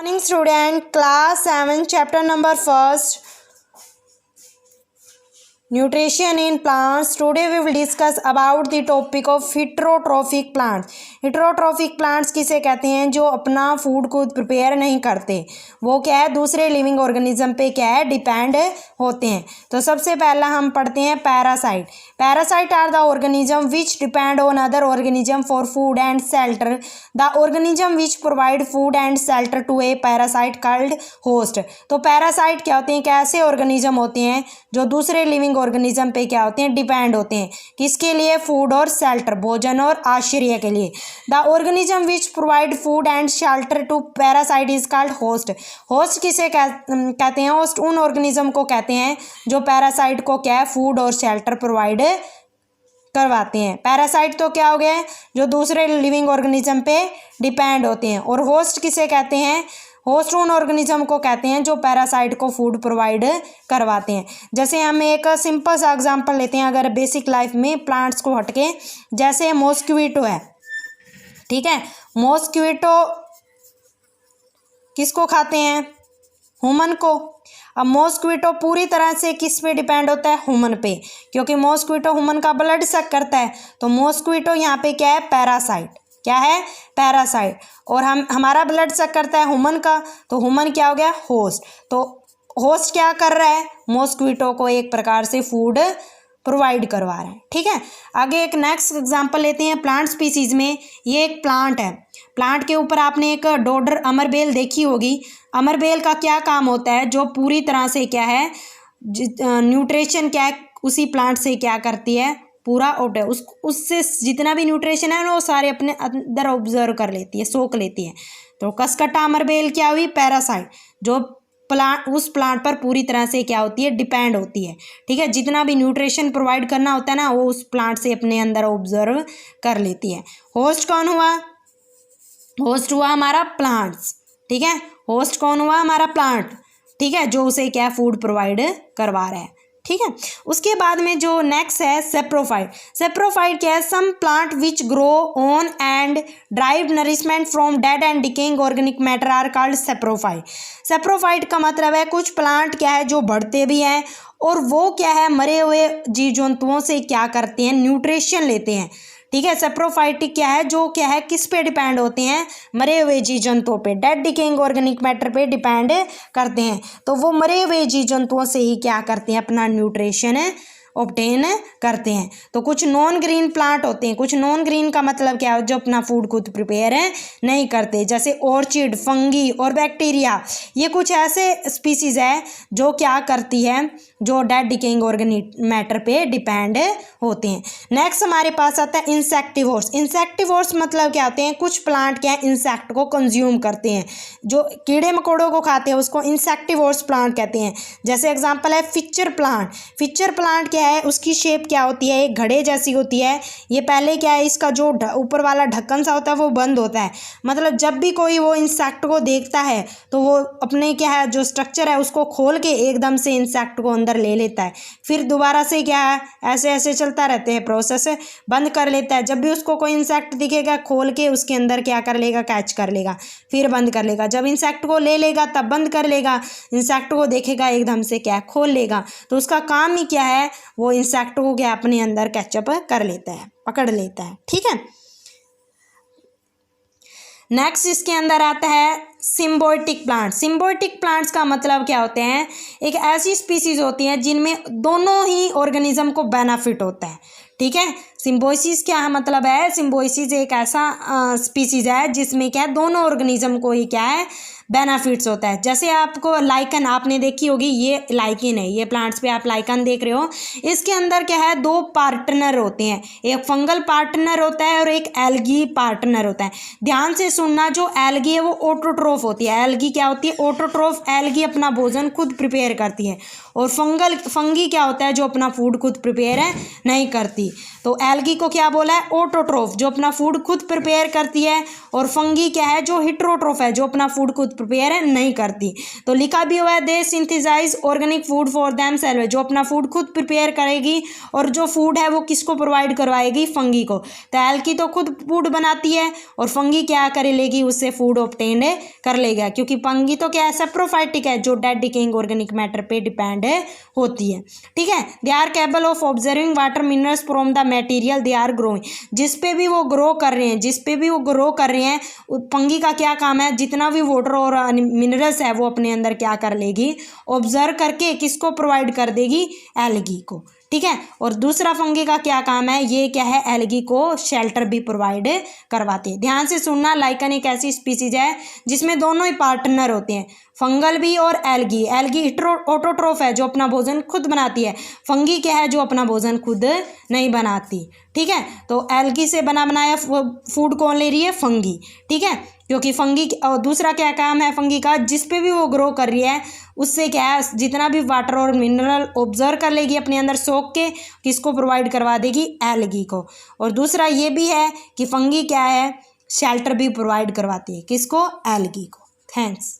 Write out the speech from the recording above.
Morning student, class 7, chapter number 1st, nutrition in plants. Today we will discuss about the topic of heterotrophic plants. heterotrophic plants किसे कहते हैं? जो अपना food खुद prepare नहीं करते, वो क्या है, दूसरे लिविंग ऑर्गेनिज्म पे क्या है, डिपेंड होते हैं। तो सबसे पहला हम पढ़ते हैं parasite. Parasite are the organism which depend on other organism for food and shelter. The organism which provide food and shelter to a parasite called host. तो पैरासाइट क्या होते हैं? कैसे ऑर्गेनिज्म होते हैं जो दूसरे लिविंग ऑर्गेनिज्म पे क्या होते हैं, डिपेंड होते हैं। किसके लिए? फूड और शेल्टर, भोजन और आश्रय के लिए। The organism which provide food and shelter to parasite is called host. Host किसे कहते हैं? होस्ट उन ऑर्गेनिज्म को कहते हैं जो पैरासाइट को क्या है, फूड और शेल्टर प्रोवाइड करवाते हैं। पैरासाइट तो क्या हो गए, जो दूसरे लिविंग ऑर्गेनिज्म पे डिपेंड होते हैं। और होस्ट किसे कहते हैं? होस्ट उन ऑर्गेनिज्म को कहते हैं जो पैरासाइट को फूड प्रोवाइड करवाते हैं। जैसे हम एक सिंपल सा एग्जांपल लेते हैं, अगर बेसिक लाइफ में प्लांट्स को हटके, जैसे मॉस्क्विटो है, ठीक है। मॉस्क्विटो किसको खाते हैं? ह्यूमन को। अब मॉस्क्विटो पूरी तरह से किस पे डिपेंड होता है? ह्यूमन पे, क्योंकि मॉस्क्विटो ह्यूमन का ब्लड सक करता है। तो मॉस्क्विटो यहाँ पे क्या है? पैरासाइट। क्या है? पैरासाइट। और हमारा ब्लड सक करता है ह्यूमन का, तो ह्यूमन क्या हो गया? होस्ट। तो होस्ट क्या कर रहा है? मॉस्क्विटो को एक प्रकार से फूड प्रोवाइड करवा रहा है, ठीक है। आगे एक नेक्स्ट एग्जांपल लेते हैं प्लांट स्पीसीज में। ये एक प्लांट है, प्लांट के ऊपर आपने एक डोडर अमरबेल देखी होगी। अमरबेल का क्या काम होता है? जो पूरी तरह से क्या है, न्यूट्रिशन क्या है, उसी प्लांट से क्या करती है, पूरा उससे जितना भी न्यूट्रिशन है ना, वो सारे अपने अंदर ऑब्जर्व कर लेती है, सोख लेती है। तो कसकट्टा अमरबेल क्या हुई? पैरासाइट, जो प्लांट उस प्लांट पर पूरी तरह से क्या होती है, डिपेंड होती है, ठीक है। जितना भी न्यूट्रिशन प्रोवाइड करना होता है ना, वो उस प्लांट से अपने अंदर ऑब्जर्व कर लेती है। होस्ट कौन हुआ? होस्ट हुआ हमारा प्लांट्स, ठीक है। होस्ट कौन हुआ? हमारा प्लांट, ठीक है, जो उसे क्या फूड प्रोवाइड करवा रहा है, ठीक है। उसके बाद में जो नेक्स्ट है सेप्रोफाइट। सेप्रोफाइट क्या है? Some plant which grow on and drive nourishment from dead and decaying organic matter are called saprophyte. Saprophyte का मतलब है कुछ प्लांट क्या है जो बढ़ते भी हैं और वो क्या है, मरे हुए जीव जंतुओं से क्या करते हैं, न्यूट्रिशन लेते हैं, ठीक है। सेप्रोफाइटिक क्या है? जो क्या है, किस पे डिपेंड होते हैं? मरे हुए जीव जंतुओं पे, डेड डिकेइंग ऑर्गेनिक मैटर पे डिपेंड करते हैं। तो वो मरे हुए जीव जंतुओं से ही क्या करते हैं, अपना न्यूट्रिशन ऑब्टेन करते हैं। तो कुछ नॉन ग्रीन प्लांट होते हैं। कुछ नॉन ग्रीन का मतलब क्या है? जो अपना फूड खुद प्रिपेयर नहीं करते, जैसे ऑर्चिड, फंगी और बैक्टीरिया। ये कुछ ऐसे स्पीसीज है जो क्या करती है, जो डेड डिकेइंग ऑर्गेनिक मैटर पे डिपेंड होते हैं। नेक्स्ट हमारे पास आता है इंसेक्टिवोर्स। इंसेक्टिवोर्स मतलब क्या होते हैं? कुछ प्लांट क्या है, इंसेक्ट को कंज्यूम करते हैं, जो कीड़े मकोड़ों को खाते हैं, उसको इंसेक्टिवोर्स प्लांट कहते हैं। जैसे एग्जांपल है फिचर प्लांट। फिचर प्लांट क्या है? उसकी शेप क्या होती है? एक घड़े जैसी होती है। ये पहले क्या है, इसका जो ऊपर वाला ढक्कन सा होता है वो बंद होता है। मतलब जब भी कोई वो इंसेक्ट को देखता है तो वो अपने क्या है, जो स्ट्रक्चर है उसको खोल के एकदम से इंसेक्ट को अंदर ले लेता है। फिर दोबारा से क्या है, ऐसे ऐसे चलता रहते हैं प्रोसेस, बंद कर लेता है। जब भी उसको कोई इंसेक्ट दिखेगा, खोल के उसके अंदर क्या कर लेगा, कैच कर लेगा, फिर बंद कर लेगा। जब इंसेक्ट को ले लेगा तब बंद कर लेगा, इंसेक्ट को देखेगा एकदम से क्या खोल लेगा। तो उसका काम ही क्या है, वो इंसेक्ट को क्या अपने अंदर कैचअप कर लेता है, पकड़ लेता है, ठीक है। नेक्स्ट इसके अंदर आता है सिम्बायोटिक प्लांट। सिम्बायोटिक प्लांट्स का मतलब क्या होते हैं? एक ऐसी स्पीसीज होती है जिनमें दोनों ही ऑर्गेनिज्म को बेनिफिट होता है, ठीक है। सिम्बायोसिस क्या मतलब है? सिम्बायोसिस एक ऐसा स्पीसीज है जिसमें क्या है, दोनों ऑर्गेनिज्म को ही क्या है, बेनिफिट्स होता है। जैसे आपको लाइकन आपने देखी होगी, ये लाइकन है, ये प्लांट्स पे आप लाइकन देख रहे हो। इसके अंदर क्या है, दो पार्टनर होते हैं, एक फंगल पार्टनर होता है और एक एल्गी पार्टनर होता है। ध्यान से सुनना, जो एल्गी है वो ऑटोट्रोफ होती है। एल्गी क्या होती है? ऑटोट्रोफ। एल्गी अपना भोजन खुद प्रिपेयर करती है। और फंगी क्या होता है? जो अपना फूड खुद प्रिपेयर नहीं करती। तो एल्गी को क्या बोला है? ऑटोट्रोफ, जो अपना फूड खुद प्रिपेयर करती है। और फंगी क्या है? जो हेटेरोट्रोफ है, जो अपना फूड खुद प्रिपेयर नहीं करती। तो लिखा भी हुआ है they synthesise organic food for themselves, जो अपना फूड खुद प्रिपेयर करेगी और जो फूड है वो किसको प्रोवाइड करवाएगी, फंगी को। तो एल्गी तो खुद फूड बनाती है और फंगी क्या कर लेगी, उससे फूड ऑब्टेन कर लेगा, क्योंकि फंगी तो क्या है, सेप्रोफाइटिक है, जो डेड डिकेइंग ऑर्गेनिक मैटर पे डिपेंड होती है। ठीक है, they are capable of observing water minerals from the material they are growing, जिस पे भी वो ग्रो कर रहे हैं, फंगी का क्या काम है, जितना भी वाटर और मिनरल्स है वो अपने अंदर क्या कर लेगी, ऑब्जर्व करके किसको प्रोवाइड कर देगी, एल्गी को। ठीक है, और दूसरा फंगी का क्या काम है, ये क्या है, एल्गी को शेल्टर भी प्रोवाइड करवाते हैं। ध्यान से सुनना, लाइकन एक ऐसी स्पीसीज है जिसमें दोनों ही पार्टनर होते हैं, फंगल भी और एल्गी। एल्गी ऑटोट्रोफ है, जो अपना भोजन खुद बनाती है, फंगी क्या है, जो अपना भोजन खुद नहीं बनाती। ठीक है, तो एल्गी से बना बनाया फूड कौन ले रही है, फंगी। ठीक है, क्योंकि फंगी और दूसरा क्या काम है फंगी का, जिस पे भी वो ग्रो कर रही है उससे क्या है, जितना भी वाटर और मिनरल ऑब्जर्व कर लेगी अपने अंदर सोख के, किसको प्रोवाइड करवा देगी, एल्गी को। और दूसरा ये भी है कि फंगी क्या है, शेल्टर भी प्रोवाइड करवाती है, किसको, एल्गी को। थैंक्स।